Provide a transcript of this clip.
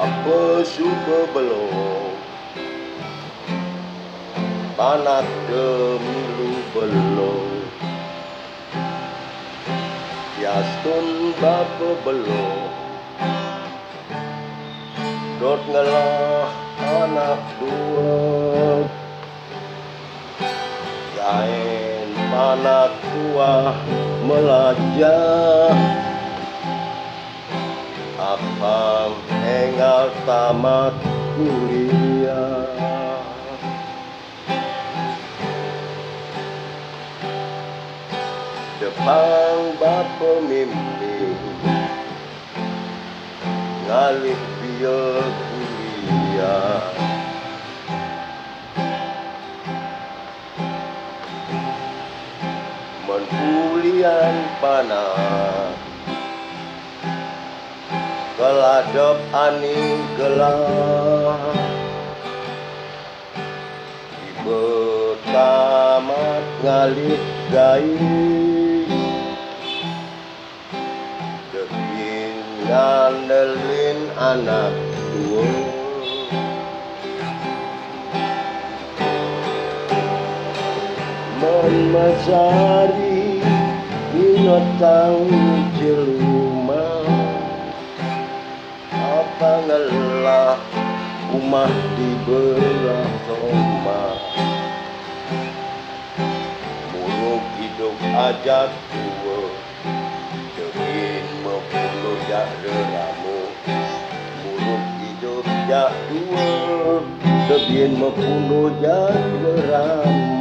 Apa suka belum panak demilu belum Yastun bapa belum dot ngelah anak dua Yain panak tua melajah Apang engal tamat kuliah Depan bapa mimpi ngalih biar kuliah Menkulian panas Keladap ani gelah Ibu tamat ngalih gai Dekin ngandelin anak tua Memasari binatang jeluma Apa ngelah umah di belah rumah Muruk hidup ajak tua Dekin mepuluh jak deramu Muruk hidup jak dua Dekin mepuluh jak deramu